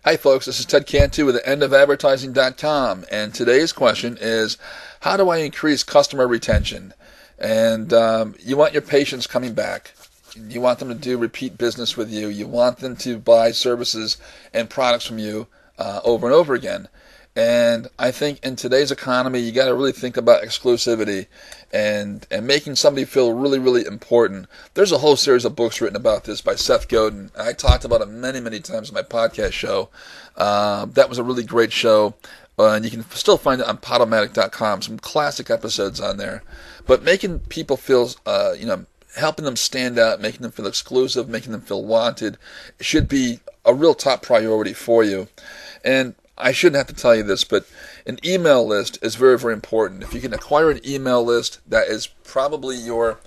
Hi folks, this is Ted Cantu with theendofadvertising.com, and today's question is, how do I increase customer retention? And you want your patients coming back. You want them to do repeat business with you. You want them to buy services and products from you over and over again. And I think in today's economy, you got to really think about exclusivity and making somebody feel really, really important. There's a whole series of books written about this by Seth Godin. I talked about it many, many times on my podcast show. That was a really great show. And you can still find it on Podomatic.com. Some classic episodes on there. But making people feel, helping them stand out, making them feel exclusive, making them feel wanted, should be a real top priority for you. And I shouldn't have to tell you this, but an email list is very, very important. If you can acquire an email list, that is probably your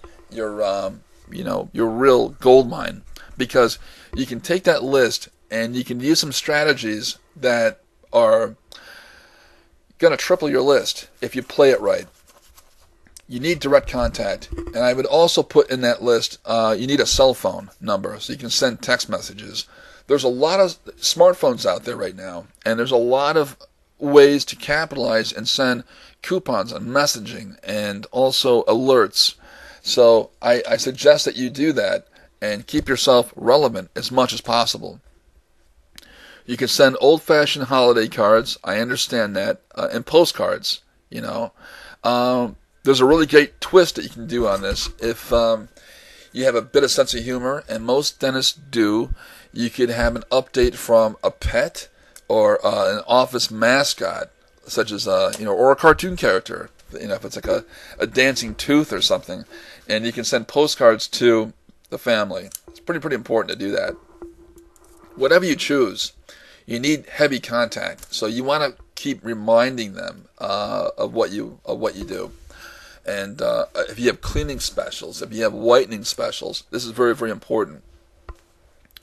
real gold mine, because you can take that list and you can use some strategies that are going to triple your list if you play it right. You need direct contact, and I would also put in that list, you need a cell phone number so you can send text messages. There's a lot of smartphones out there right now, and there's a lot of ways to capitalize and send coupons and messaging and also alerts. So I suggest that you do that and keep yourself relevant as much as possible. You can send old-fashioned holiday cards, I understand that, and postcards, There's a really great twist that you can do on this. If you have a bit of sense of humor, and most dentists do, you could have an update from a pet or an office mascot, such as or a cartoon character. If it's like a dancing tooth or something, and you can send postcards to the family. It's pretty important to do that. Whatever you choose, you need heavy contact, so you want to keep reminding them of what you do. And if you have cleaning specials, if you have whitening specials, this is very, very important.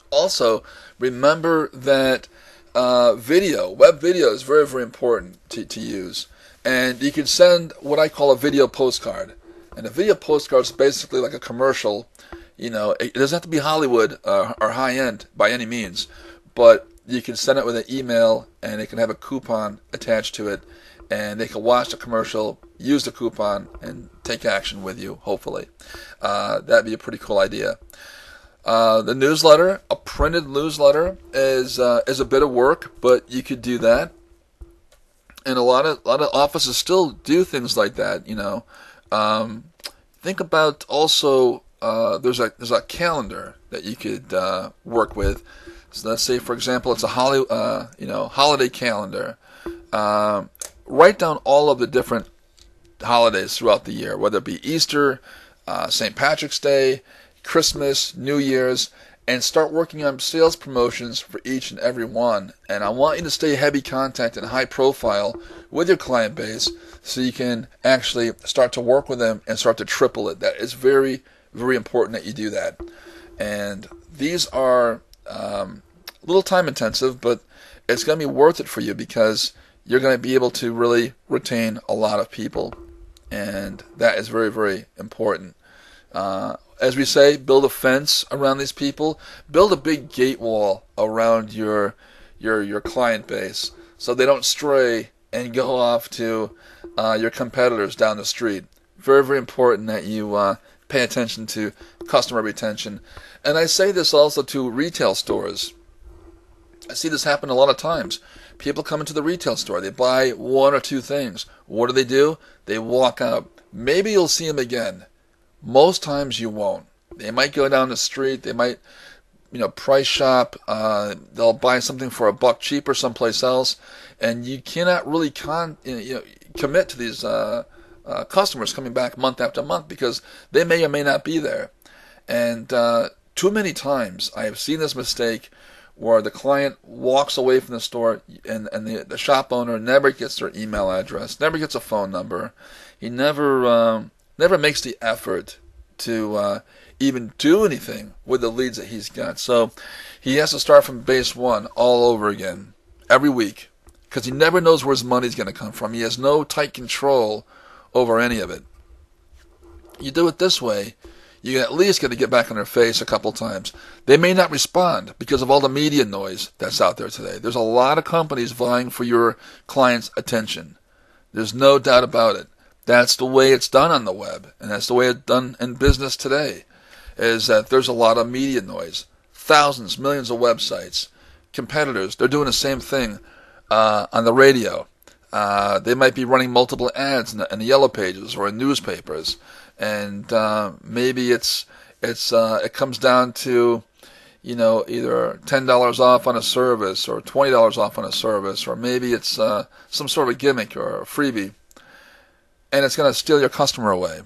Also, remember that web video is very, very important to use. And you can send what I call a video postcard. And a video postcard is basically like a commercial. It doesn't have to be Hollywood or high-end by any means, but you can send it with an email, and it can have a coupon attached to it, and they can watch the commercial, use the coupon, and take action with you, hopefully. That'd be a pretty cool idea. The newsletter, a printed newsletter, is a bit of work, but you could do that. And a lot of offices still do things like that. Think about also there's a calendar that you could work with. So let's say, for example, it's a holiday calendar. Write down all of the different holidays throughout the year, whether it be Easter, St. Patrick's Day, Christmas, New Year's, and start working on sales promotions for each and every one. And I want you to stay heavy contact and high profile with your client base so you can actually start to work with them and start to triple it. That is very, very important that you do that. And these are a little time intensive, but it's going to be worth it for you because you're going to be able to really retain a lot of people. And that is very, very important. As we say, build a fence around these people. Build a big gate wall around your client base so they don't stray and go off to your competitors down the street. Very, very important that you pay attention to customer retention. And I say this also to retail stores. I see this happen a lot of times. People come into the retail store. They buy one or two things. What do? They walk out. Maybe you'll see them again. Most times you won't. They might go down the street. They might, price shop. They'll buy something for $1 cheaper someplace else, and you cannot really commit to these customers coming back month after month because they may or may not be there. And too many times I have seen this mistake where the client walks away from the store and the shop owner never gets their email address, never gets a phone number. He never makes the effort to even do anything with the leads that he's got. So he has to start from base one all over again every week because he never knows where his money's going to come from. He has no tight control over any of it. You do it this way, You at least got to get back in their face a couple times. They may not respond because of all the media noise that's out there today. There's a lot of companies vying for your client's attention. There's no doubt about it. That's the way it's done on the web, and that's the way it's done in business today, is that there's a lot of media noise. Thousands, millions of websites. Competitors, they're doing the same thing on the radio. They might be running multiple ads in the yellow pages or in newspapers. And maybe it comes down to, either $10 off on a service or $20 off on a service, or maybe it's some sort of a gimmick or a freebie, and it's going to steal your customer away.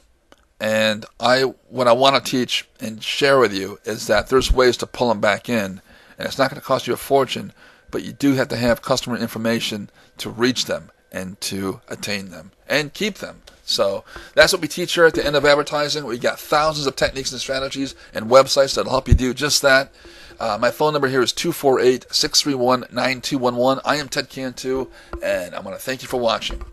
And what I want to teach and share with you is that there's ways to pull them back in, and it's not going to cost you a fortune, but you do have to have customer information to reach them and to attain them and keep them. So that's what we teach here at the End of Advertising. We got thousands of techniques and strategies and websites that'll help you do just that. My phone number here is 248-631-9211. I am Ted Cantu, and I want to thank you for watching.